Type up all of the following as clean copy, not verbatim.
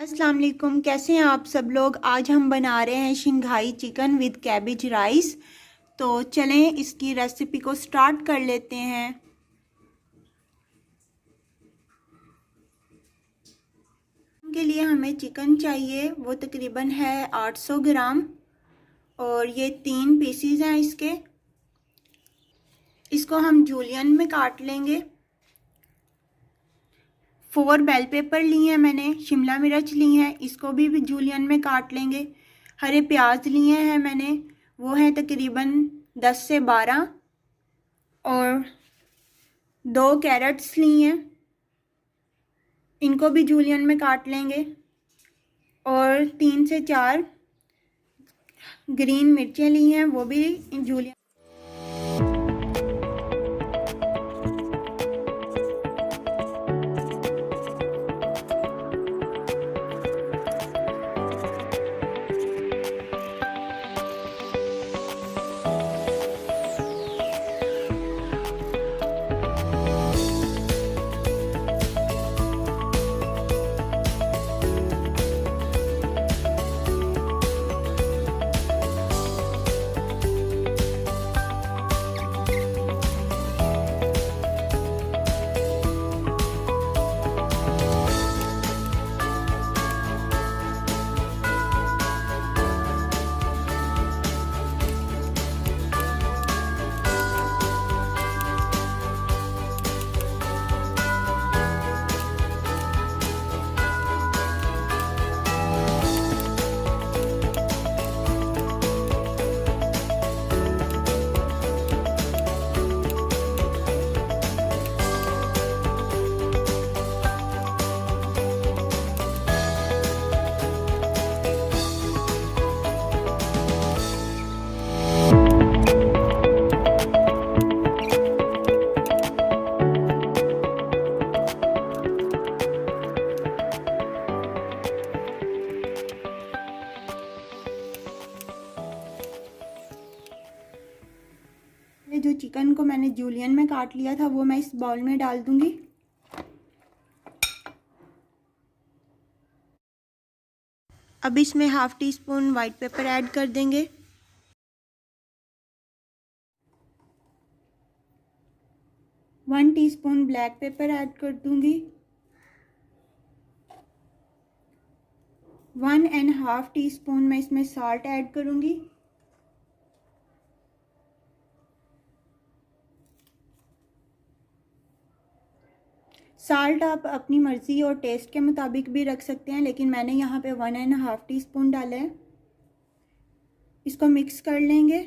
अस्सलाम वालेकुम, कैसे हैं आप सब लोग। आज हम बना रहे हैं Shanghai chicken with cabbage rice. तो चलें इसकी रेसिपी को स्टार्ट कर लेते हैं। के लिए हमें चिकन चाहिए, वो तकरीबन है 800 ग्राम और ये 3 पीसीज हैं इसके। इसको हम जूलियन में काट लेंगे। 4 बेल पेपर लिए हैं मैंने, शिमला मिर्च ली हैं, इसको भी जूलियन में काट लेंगे। हरे प्याज लिए हैं मैंने, वो हैं तकरीबन 10 से 12 और 2 कैरेट्स लिए हैं, इनको भी जूलियन में काट लेंगे। और 3 से 4 ग्रीन मिर्चें ली हैं, वो भी जूलियन। जो चिकन को मैंने जूलियन में काट लिया था वो मैं इस बाउल में डाल दूंगी। अब इसमें half tea spoon white pepper add कर देंगे। 1 टीस्पून ब्लैक पेपर ऐड कर दूंगी। 1.5 टीस्पून मैं इसमें साल्ट ऐड करूंगी। साल्ट आप अपनी मर्ज़ी और टेस्ट के मुताबिक भी रख सकते हैं, लेकिन मैंने यहाँ पे 1.5 टीस्पून डाला है। इसको मिक्स कर लेंगे।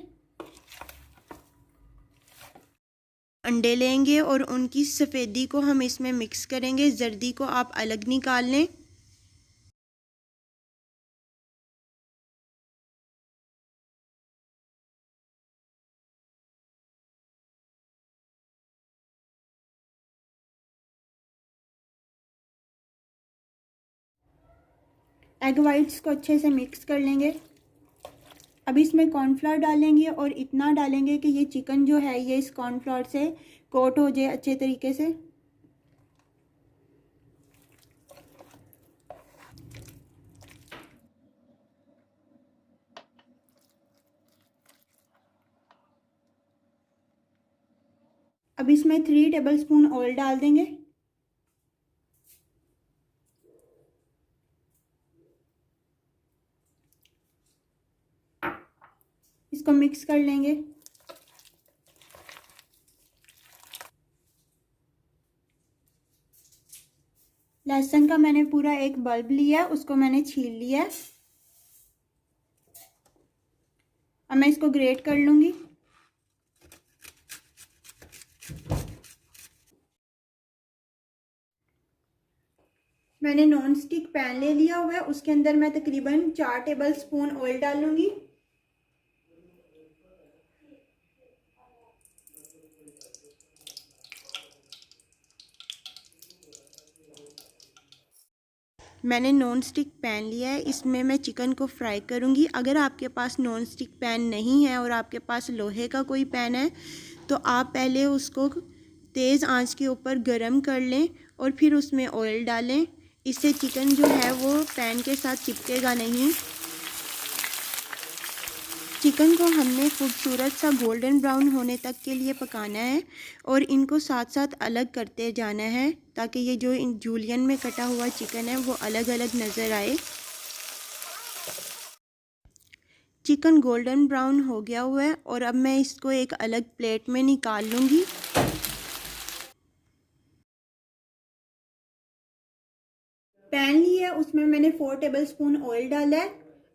अंडे लेंगे और उनकी सफ़ेदी को हम इसमें मिक्स करेंगे, जर्दी को आप अलग निकाल लें। एग वाइट्स को अच्छे से मिक्स कर लेंगे। अब इसमें कॉर्नफ्लावर डालेंगे और इतना डालेंगे कि ये चिकन जो है ये इस कॉर्नफ्लावर से कोट हो जाए अच्छे तरीके से। अब इसमें 3 टेबलस्पून ऑयल डाल देंगे। इसको मिक्स कर लेंगे। लहसुन का मैंने पूरा एक बल्ब लिया है, उसको मैंने छील लिया है। अब मैं इसको ग्रेट कर लूंगी। मैंने नॉन स्टिक पैन ले लिया हुआ है, उसके अंदर मैं तकरीबन 4 टेबलस्पून ऑयल डालूंगी। मैंने नॉन स्टिक पैन लिया है, इसमें मैं चिकन को फ्राई करूँगी। अगर आपके पास नॉन स्टिक पैन नहीं है और आपके पास लोहे का कोई पैन है तो आप पहले उसको तेज़ आंच के ऊपर गरम कर लें और फिर उसमें ऑयल डालें। इससे चिकन जो है वो पैन के साथ चिपकेगा नहीं। चिकन को हमने खूबसूरत सा गोल्डन ब्राउन होने तक के लिए पकाना है और इनको साथ साथ अलग करते जाना है ताकि ये जो जूलियन में कटा हुआ चिकन है वो अलग अलग नज़र आए। चिकन गोल्डन ब्राउन हो गया हुआ है और अब मैं इसको एक अलग प्लेट में निकाल लूँगी। पैन लिया, उसमें मैंने 4 टेबलस्पून ऑयल डाला है।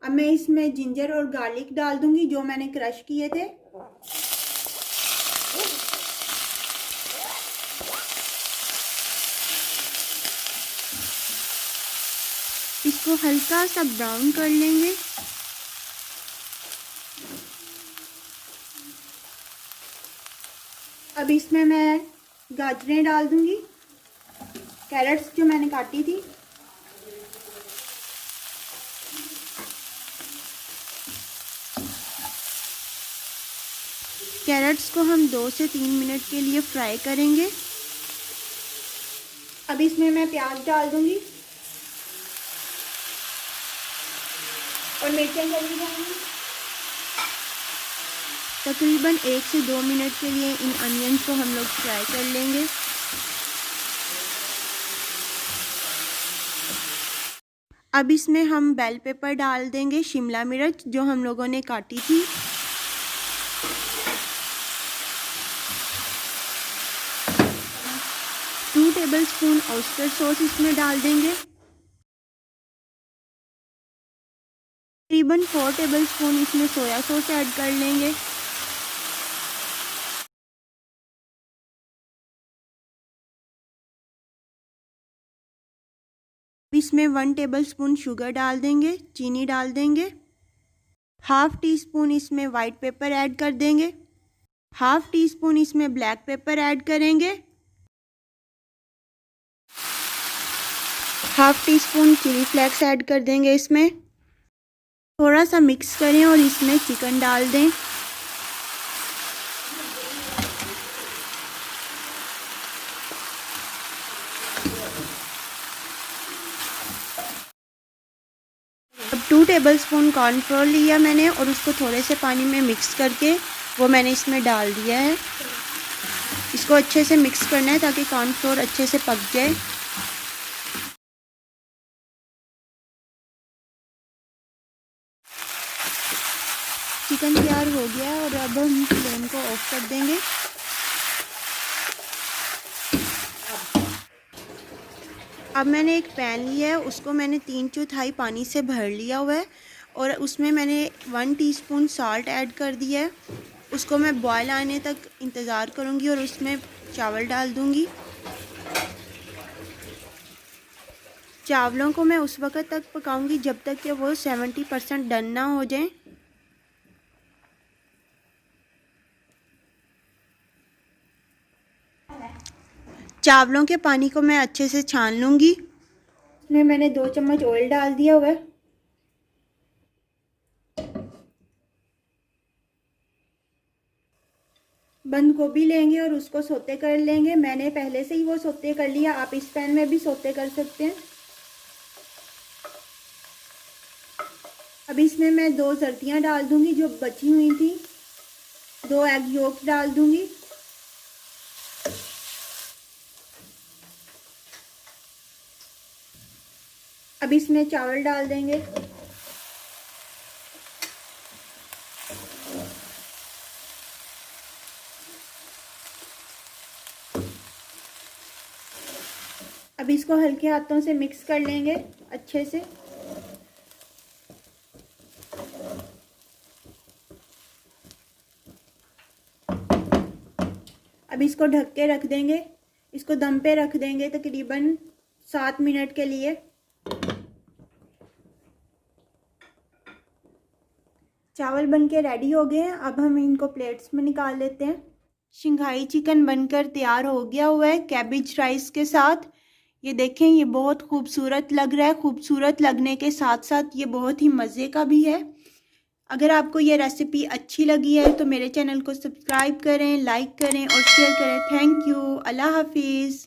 अब मैं इसमें जिंजर और गार्लिक डाल दूंगी जो मैंने क्रश किए थे। इसको हल्का सा ब्राउन कर लेंगे। अब इसमें मैं गाजरें डाल दूंगी, कैरेट्स जो मैंने काटी थी। कैरेट्स को हम 2 से 3 मिनट के लिए फ्राई करेंगे। अब इसमें मैं प्याज डाल दूंगी और मिर्चें डाली जाएंगी। तकरीबन 1 से 2 मिनट के लिए इन अनियंस को हम लोग फ्राई कर लेंगे। अब इसमें हम बेल पेपर डाल देंगे, शिमला मिर्च जो हम लोगों ने काटी थी। टू टेबलस्पून ऑयस्टर सॉस इसमें डाल देंगे। तकरीबन 4 टेबलस्पून इसमें सोया सॉस ऐड कर लेंगे। इसमें 1 टेबलस्पून शुगर डाल देंगे, चीनी डाल देंगे। हाफ़ टी स्पून इसमें वाइट पेपर ऐड कर देंगे। हाफ़ टी स्पून इसमें ब्लैक पेपर ऐड करेंगे। Half teaspoon chilli flakes add कर देंगे। इसमें थोड़ा सा मिक्स करें और इसमें चिकन डाल दें। अब 2 टेबलस्पून कॉर्नफ्लोर लिया मैंने और उसको थोड़े से पानी में मिक्स करके वो मैंने इसमें डाल दिया है। इसको अच्छे से मिक्स करना है ताकि कॉर्नफ्लोर अच्छे से पक जाए। चिकन तैयार हो गया और अब हम फ्लेम को ऑफ कर देंगे। अब मैंने एक पैन लिया है, उसको मैंने 3/4 पानी से भर लिया हुआ है और उसमें मैंने 1 टीस्पून साल्ट ऐड कर दिया है। उसको मैं बॉयल आने तक इंतज़ार करूँगी और उसमें चावल डाल दूँगी। चावलों को मैं उस वक़्त तक पकाऊँगी जब तक कि वो 70% डन ना हो जाए। चावलों के पानी को मैं अच्छे से छान लूँगी। इसमें मैंने 2 चम्मच ऑयल डाल दिया हुआ है। बंद गोभी लेंगे और उसको सोते कर लेंगे। मैंने पहले से ही वो सोते कर लिया, आप इस पैन में भी सोते कर सकते हैं। अब इसमें मैं 2 जर्दियाँ डाल दूँगी जो बची हुई थी। 2 एग योक डाल दूँगी। अब इसमें चावल डाल देंगे। अब इसको हल्के हाथों से मिक्स कर लेंगे अच्छे से। अब इसको ढक के रख देंगे। इसको दम पे रख देंगे तकरीबन 7 मिनट के लिए। चावल बनके रेडी हो गए हैं। अब हम इनको प्लेट्स में निकाल लेते हैं। शंघाई चिकन बनकर तैयार हो गया हुआ है कैबेज राइस के साथ। ये देखें, ये बहुत खूबसूरत लग रहा है। खूबसूरत लगने के साथ साथ ये बहुत ही मज़े का भी है। अगर आपको ये रेसिपी अच्छी लगी है तो मेरे चैनल को सब्सक्राइब करें, लाइक करें और शेयर करें। Thank you. अल्लाह हाफिज़।